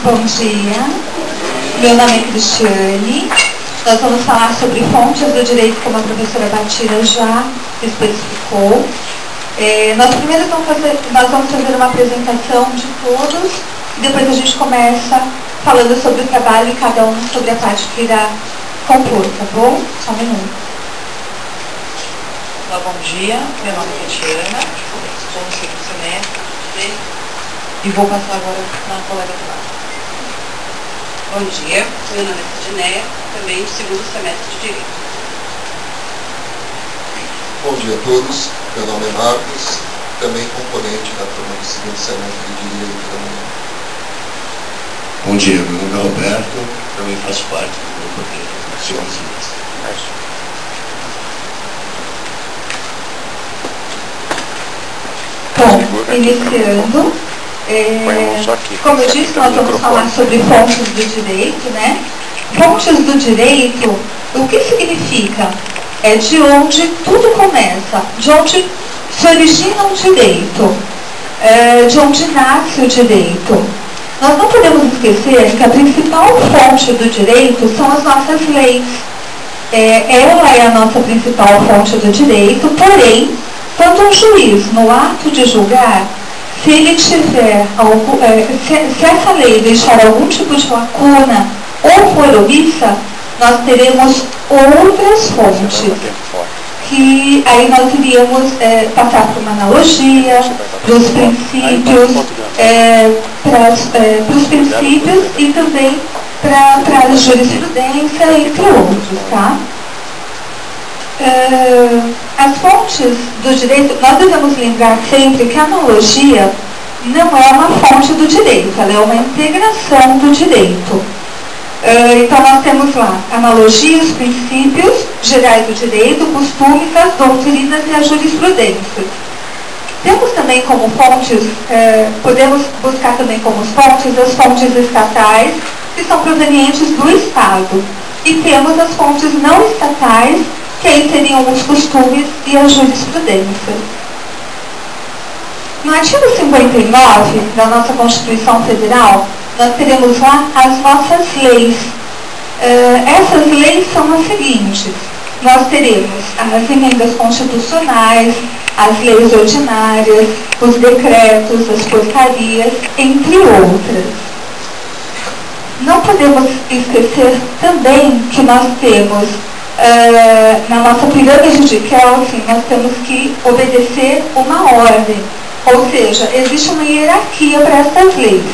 Bom dia, meu nome é Cristiane. Nós vamos falar sobre fontes do direito, como a professora Batira já especificou. Nós primeiro vamos fazer uma apresentação de todos, e depois a gente começa falando sobre o trabalho e cada um sobre a parte que irá compor, tá bom? Só um minuto. Olá, bom dia, meu nome é Tatiana, sou no segundo semestre e vou passar agora na colega do lado. Bom dia, meu nome é Sidneia, também do segundo semestre de Direito. Bom dia a todos, meu nome é Marcos, também componente da turma do segundo semestre de Direito da manhã. Bom dia, meu nome é Roberto, também faço parte do grupo aqui do segundo semestre. Bom, iniciando, como eu disse, nós vamos falar sobre fontes do direito, né? Fontes do direito, o que significa? É de onde tudo começa, de onde se origina o direito, de onde nasce o direito. Nós não podemos esquecer que a principal fonte do direito são as nossas leis. Ela é a nossa principal fonte do direito, porém, quando um juiz, no ato de julgar, se ele tiver se essa lei deixar algum tipo de lacuna ou for omissa, nós teremos outras fontes, que aí nós iríamos passar por uma analogia, para os princípios, para os princípios e também para a jurisprudência, entre outros, tá? As fontes do direito, nós devemos lembrar sempre que a analogia não é uma fonte do direito, ela é uma integração do direito. Então nós temos lá analogias, princípios gerais do direito, costumes, as doutrinas e a jurisprudência. Temos também como fontes, podemos buscar também como fontes as fontes estatais, que são provenientes do Estado. E temos as fontes não estatais, que aí seriam os costumes e a jurisprudência. No artigo 59 da nossa Constituição Federal, nós teremos lá as nossas leis. Essas leis são as seguintes. Nós teremos as emendas constitucionais, as leis ordinárias, os decretos, as portarias, entre outras. Não podemos esquecer também que nós temos, na nossa pirâmide de Kelvin, nós temos que obedecer uma ordem. Ou seja, existe uma hierarquia para essas leis.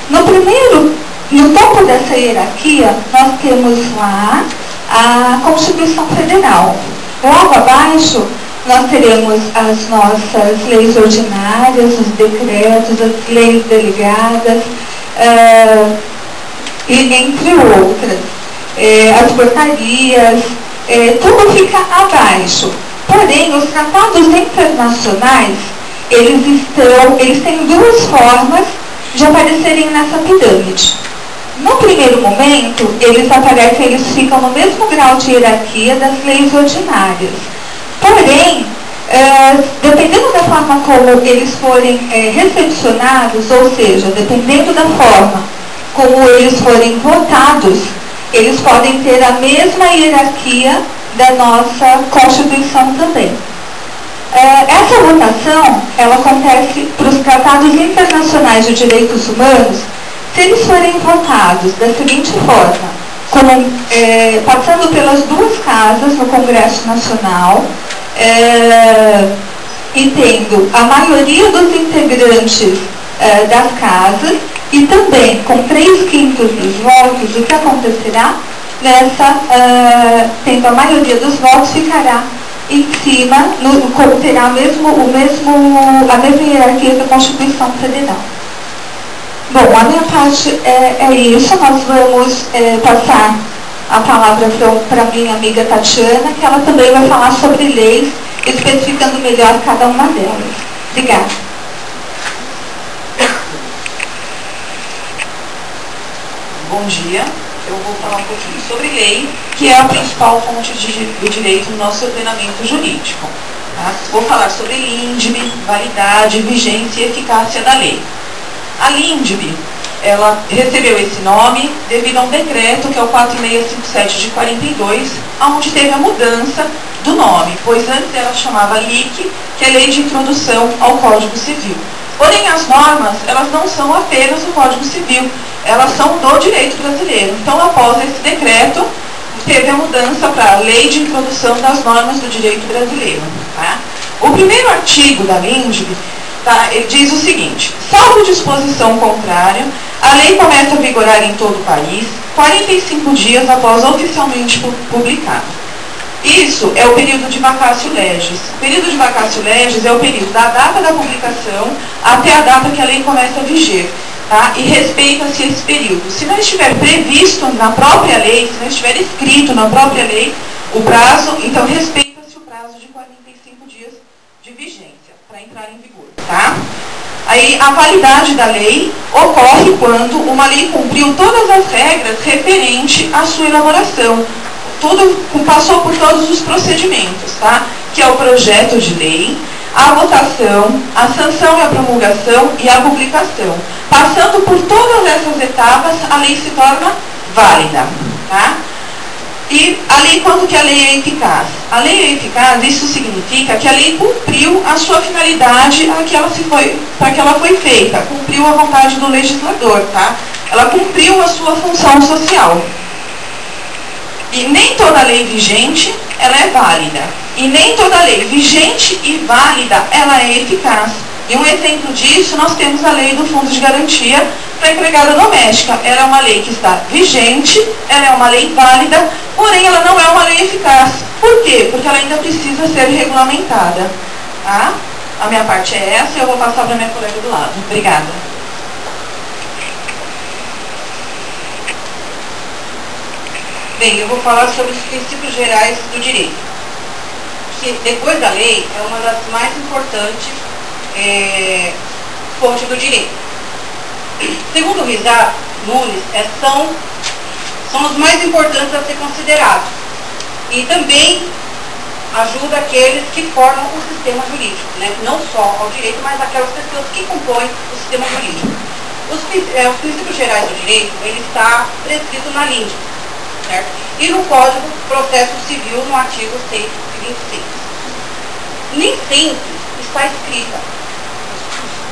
No topo dessa hierarquia, nós temos lá a Constituição Federal. Logo abaixo, nós teremos as nossas leis ordinárias, os decretos, as leis delegadas, e entre outras. As portarias, tudo fica abaixo. Porém, os tratados internacionais, eles têm duas formas de aparecerem nessa pirâmide. No primeiro momento, eles ficam no mesmo grau de hierarquia das leis ordinárias. Porém, dependendo da forma como eles forem recepcionados, ou seja, dependendo da forma como eles forem votados, eles podem ter a mesma hierarquia da nossa Constituição também. Essa votação, ela acontece para os tratados internacionais de direitos humanos, se eles forem votados da seguinte forma, passando pelas duas casas no Congresso Nacional, e tendo a maioria dos integrantes das casas, e também com 3/5 dos votos, o que acontecerá? Tendo a maioria dos votos, ficará em cima, terá a mesma hierarquia da Constituição Federal. Bom, a minha parte é isso. Nós vamos passar a palavra para a minha amiga Tatiana, que ela também vai falar sobre leis, especificando melhor cada uma delas. Obrigada. Bom dia, eu vou falar um pouquinho sobre lei, que é a principal fonte do direito no nosso ordenamento jurídico. Tá? Vou falar sobre LINDB, validade, vigência e eficácia da lei. A LINDB ela recebeu esse nome devido a um decreto, que é o 4657 de 42, onde teve a mudança do nome, pois antes ela chamava LIC, que é Lei de Introdução ao Código Civil. Porém, as normas, elas não são apenas do Código Civil, elas são do direito brasileiro. Então, após esse decreto, teve a mudança para a Lei de Introdução das Normas do Direito Brasileiro. Tá? O primeiro artigo da LINDB, ele diz o seguinte: salvo disposição contrária, a lei começa a vigorar em todo o país 45 dias após oficialmente publicada. Isso é o período de vacatio legis. O período de vacatio legis é o período da data da publicação até a data que a lei começa a viger. Tá? E respeita-se esse período. Se não estiver previsto na própria lei, se não estiver escrito na própria lei o prazo, então respeita-se o prazo de 45 dias de vigência para entrar em vigor. Tá? Aí a validade da lei ocorre quando uma lei cumpriu todas as regras referentes à sua elaboração. Passou por todos os procedimentos, tá? Que é o projeto de lei, a votação, a sanção e a promulgação e a publicação. Passando por todas essas etapas, a lei se torna válida. Tá? E a lei, quando que a lei é eficaz? A lei é eficaz, isso significa que a lei cumpriu a sua finalidade para que ela foi feita, cumpriu a vontade do legislador. Tá? Ela cumpriu a sua função social. E nem toda lei vigente, ela é válida. E nem toda lei vigente e válida, ela é eficaz. E um exemplo disso, nós temos a lei do Fundo de Garantia para a Empregada Doméstica. Ela é uma lei que está vigente, ela é uma lei válida, porém ela não é uma lei eficaz. Por quê? Porque ela ainda precisa ser regulamentada. Tá? A minha parte é essa e eu vou passar para a minha colega do lado. Obrigada. Bem, eu vou falar sobre os princípios gerais do direito, que depois da lei é uma das mais importantes fontes do direito. Segundo o Rizar Nunes, são os mais importantes a ser considerados e também ajuda aqueles que formam o sistema jurídico, né? Não só ao direito, mas aquelas pessoas que compõem o sistema jurídico. Os princípios gerais do direito, ele está prescrito na LINDB. Certo? E no Código Processo Civil, no artigo 126. Nem sempre está escrita,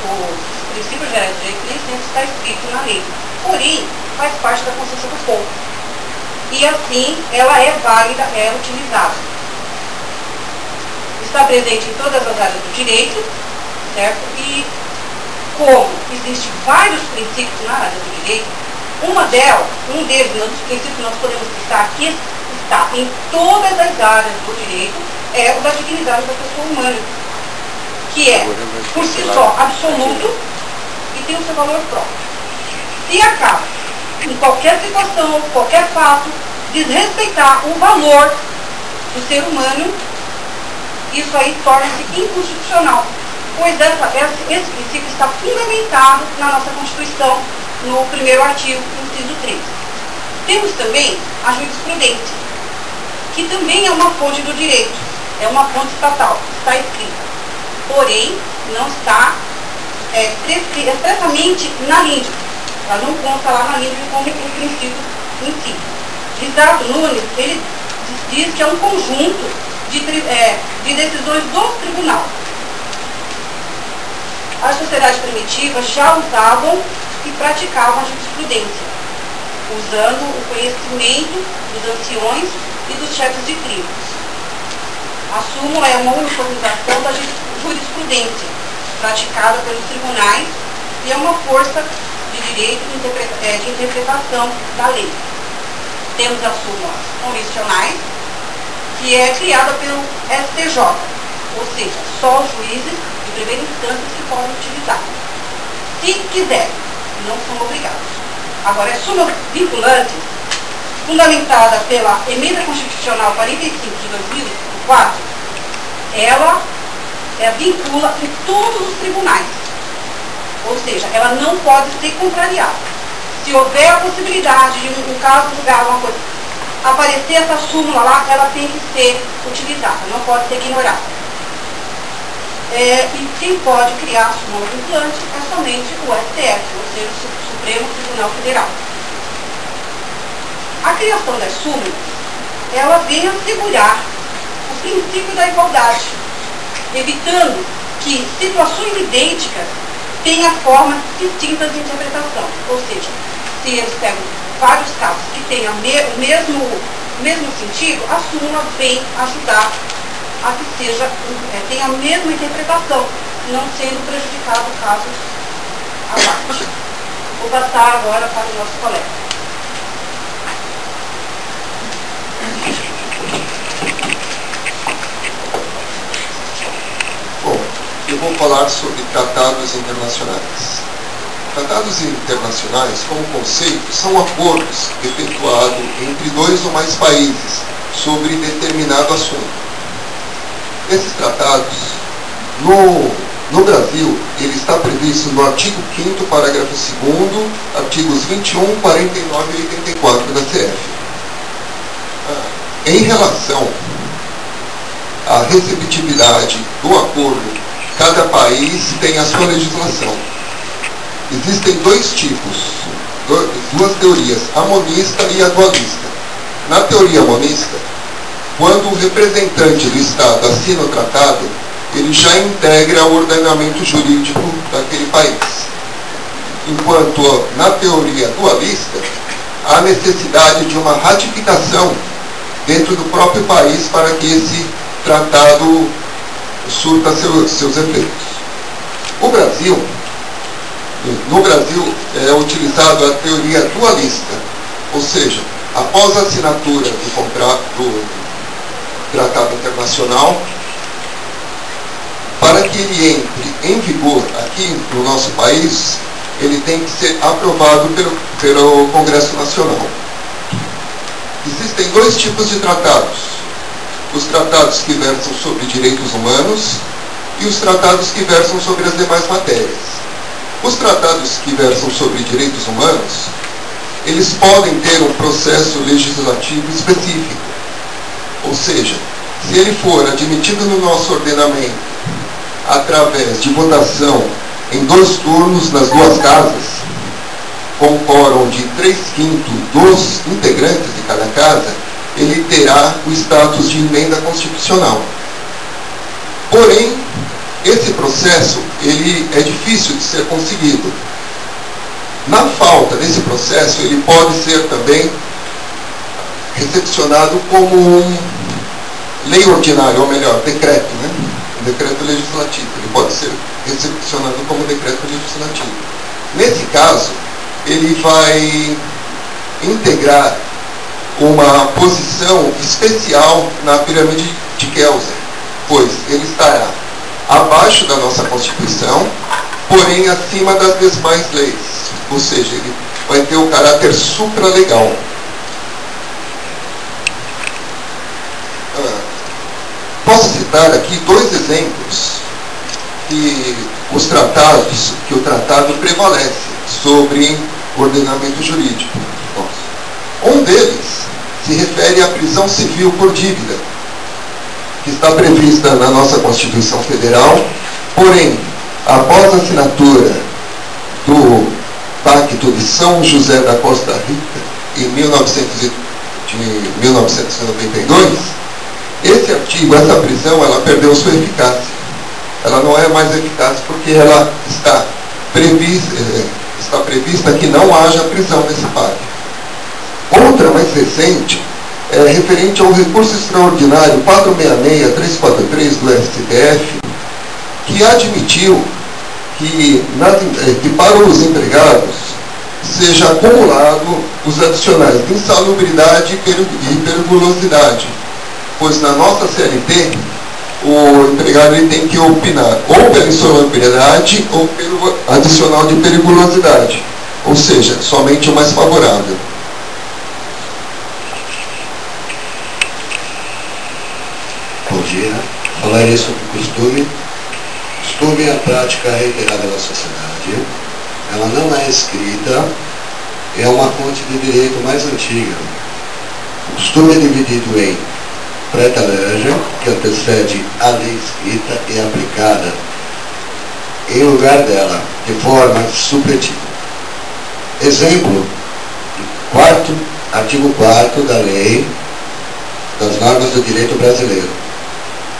os princípios gerais do direito nem sempre está escrito na lei, porém faz parte da consciência do povo. E assim, ela é válida, é utilizada. Está presente em todas as áreas do direito, certo? E como existem vários princípios na área do direito, um deles, dos princípios que nós podemos citar aqui, está em todas as áreas do direito, é o da dignidade da pessoa humana, que é, por si só, absoluto e tem o seu valor próprio. Se acaba, em qualquer situação, qualquer fato, desrespeitar o valor do ser humano, isso aí torna-se inconstitucional, pois esse princípio está fundamentado na nossa Constituição, no primeiro artigo, inciso 3. Temos também a jurisprudência, que também é uma fonte do direito, é uma fonte estatal, está escrita, porém não está expressamente na LINDB, ela não consta lá na LINDB como um princípio em si. Rizar Nunes, ele diz que é um conjunto de decisões do tribunal. As sociedades primitivas já usavam e praticavam a jurisprudência, usando o conhecimento dos anciões e dos chefes de tribos. A súmula é uma uniformização da jurisprudência, praticada pelos tribunais, e é uma força de direito de interpretação da lei. Temos as súmulas convencionais, que é criada pelo STJ, ou seja, só os juízes de primeira instância que podem utilizar. Se quiserem, não são obrigados. Agora, as súmulas vinculantes, fundamentada pela Emenda Constitucional 45 de 2004, ela vincula em todos os tribunais. Ou seja, ela não pode ser contrariada. Se houver a possibilidade de um caso julgar alguma coisa, aparecer essa súmula lá, ela tem que ser utilizada, não pode ser ignorada. E quem pode criar súmula vinculante é somente o STF, ou seja, o Supremo Tribunal Federal. A criação das súmulas, ela vem assegurar o princípio da igualdade, evitando que situações idênticas tenham formas distintas de interpretação. Ou seja, se eles pegam vários casos que tenham o mesmo sentido, a súmula vem ajudar a que tenha a mesma interpretação, não sendo prejudicado casos à parte. Vou passar agora para o nosso colega. Bom, eu vou falar sobre tratados internacionais. Tratados internacionais, como conceito, são acordos efetuados entre 2 ou mais países sobre determinado assunto. Esses tratados, no Brasil, ele está previsto no artigo 5º, parágrafo 2º, artigos 21, 49 e 84 da CF. Em relação à receptividade do acordo, cada país tem a sua legislação. Existem 2 tipos, 2 teorias, a monista e a dualista. Na teoria monista, quando o representante do Estado assina o tratado, ele já integra o ordenamento jurídico daquele país. Enquanto na teoria dualista, há necessidade de uma ratificação dentro do próprio país para que esse tratado surta seus efeitos. No Brasil é utilizado a teoria dualista, ou seja, após a assinatura do tratado internacional, para que ele entre em vigor aqui no nosso país, ele tem que ser aprovado pelo Congresso Nacional. Existem 2 tipos de tratados: os tratados que versam sobre direitos humanos e os tratados que versam sobre as demais matérias. Os tratados que versam sobre direitos humanos, eles podem ter um processo legislativo específico. Ou seja, se ele for admitido no nosso ordenamento através de votação em 2 turnos nas 2 casas, com quórum de 3/5 dos integrantes de cada casa, ele terá o status de emenda constitucional. Porém, esse processo ele é difícil de ser conseguido. Na falta desse processo, ele pode ser também recepcionado como lei ordinária, ou melhor, decreto, né? Um decreto legislativo. Ele pode ser recepcionado como decreto legislativo. Nesse caso, ele vai integrar uma posição especial na pirâmide de Kelsen, pois ele estará abaixo da nossa Constituição, porém acima das demais leis. Ou seja, ele vai ter o caráter supralegal. Posso citar aqui 2 exemplos que o tratado prevalece sobre ordenamento jurídico. Um deles se refere à prisão civil por dívida, que está prevista na nossa Constituição Federal, porém, após a assinatura do Pacto de São José da Costa Rica, em 1992, esse artigo, essa prisão, ela perdeu sua eficácia. Ela não é mais eficaz porque ela está prevista que não haja prisão nesse pacto. Outra mais recente é referente ao recurso extraordinário 466-343 do STF, que admitiu que para os empregados seja acumulado os adicionais de insalubridade e periculosidade, pois na nossa CLT o empregado ele tem que opinar ou pela insalubridade ou pelo adicional de periculosidade, ou seja, somente o mais favorável. Bom dia. Falarei sobre costume. Costume é a prática reiterada da sociedade. Ela não é escrita, é uma fonte de direito mais antiga. O costume é dividido em pré-legem, que antecede a lei escrita e aplicada em lugar dela, de forma supletiva. Exemplo, artigo 4º da lei das normas do direito brasileiro.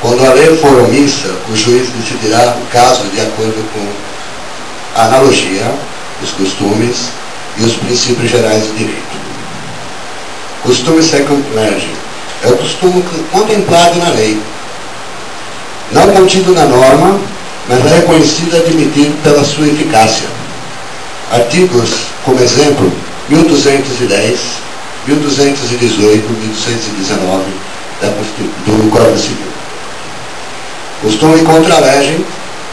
Quando a lei for omissa, o juiz decidirá o caso de acordo com a analogia, os costumes e os princípios gerais do direito. Costume second legem é o costume contemplado na lei, não contido na norma, mas é reconhecido e admitido pela sua eficácia. Artigos, como exemplo, 1210, 1218, 1219 do Código Civil. Costume contra legem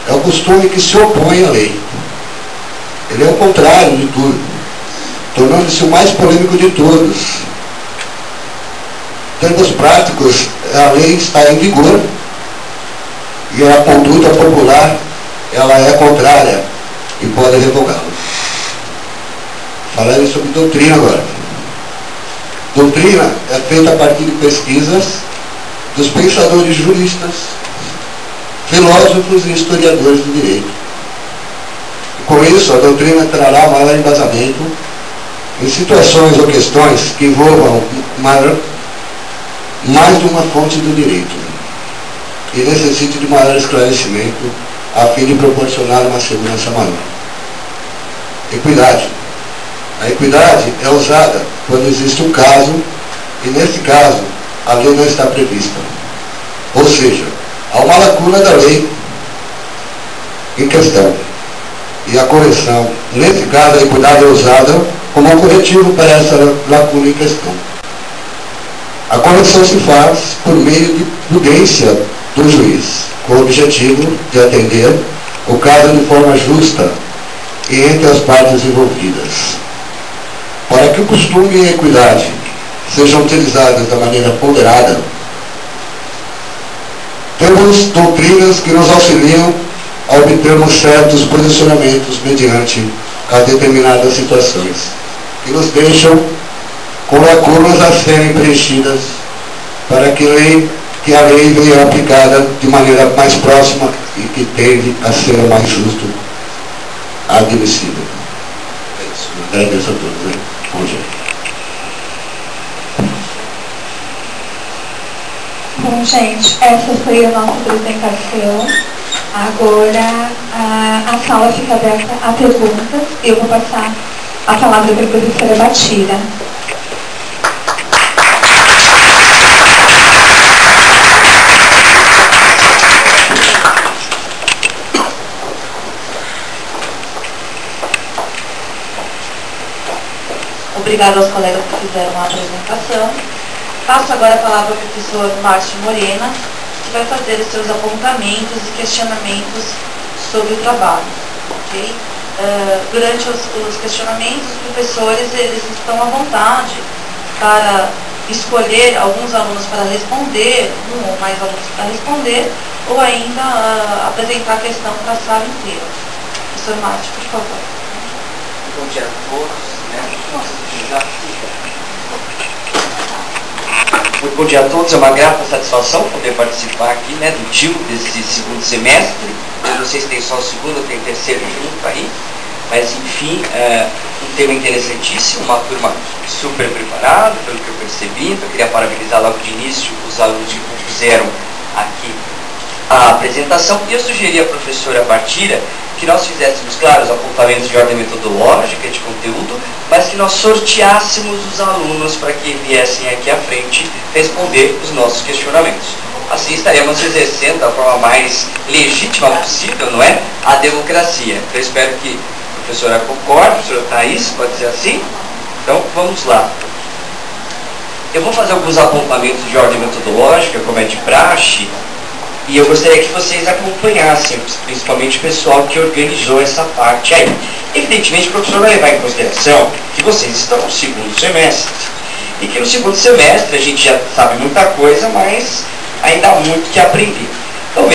é o costume que se opõe à lei. Ele é o contrário de tudo, tornando-se o mais polêmico de todos. Em termos práticos, a lei está em vigor e a conduta popular ela é contrária e pode revogá-la. Falarei sobre doutrina agora. Doutrina é feita a partir de pesquisas dos pensadores juristas, filósofos e historiadores do direito. E com isso, a doutrina trará maior embasamento em situações ou questões que envolvam mais de uma fonte do direito e necessite de maior esclarecimento a fim de proporcionar uma segurança maior. Equidade. A equidade é usada quando existe um caso e, nesse caso, a lei não está prevista. Ou seja, há uma lacuna da lei em questão. E a correção, nesse caso, a equidade é usada como um corretivo para essa lacuna em questão. A correção se faz por meio de prudência do juiz, com o objetivo de atender o caso de forma justa e entre as partes envolvidas. Para que o costume e a equidade sejam utilizados da maneira ponderada, temos doutrinas que nos auxiliam a obtermos certos posicionamentos mediante as determinadas situações, que nos deixam com lacunas a serem preenchidas para que a lei venha aplicada de maneira mais próxima e que tende a ser o mais justo admissível. É isso. Agradeço a todos. Né? Bom dia. Bom, gente, essa foi a nossa apresentação. Agora a sala fica aberta a perguntas. Eu vou passar a palavra para a professora Batira. Obrigada aos colegas que fizeram a apresentação. Passo agora a palavra ao professor Márcio Morena, que vai fazer os seus apontamentos e questionamentos sobre o trabalho. Okay? Durante os questionamentos, os professores eles estão à vontade para escolher alguns alunos para responder, um ou mais alunos para responder, ou ainda apresentar a questão para a sala inteira. Professor Márcio, por favor. Bom dia a todos. Muito bom dia a todos, é uma grata satisfação poder participar aqui, né, do TIL desse segundo semestre. Eu não sei se tem só o segundo ou tem o terceiro junto aí, mas enfim, um tema interessantíssimo, uma turma super preparada, pelo que eu percebi. Então eu queria parabenizar logo de início os alunos que compuseram aqui a apresentação, e eu sugeri à professora Batira que nós fizéssemos, claro, os apontamentos de ordem metodológica, de conteúdo, mas que nós sorteássemos os alunos para que viessem aqui à frente responder os nossos questionamentos. Assim estaremos exercendo da forma mais legítima possível, não é? A democracia. Então eu espero que a professora concorde, a professora Thaís, pode dizer assim? Então vamos lá. Eu vou fazer alguns apontamentos de ordem metodológica, como é de praxe, e eu gostaria que vocês acompanhassem, principalmente o pessoal que organizou essa parte aí. Evidentemente, o professor vai levar em consideração que vocês estão no segundo semestre, e que no segundo semestre a gente já sabe muita coisa, mas ainda há muito que aprender.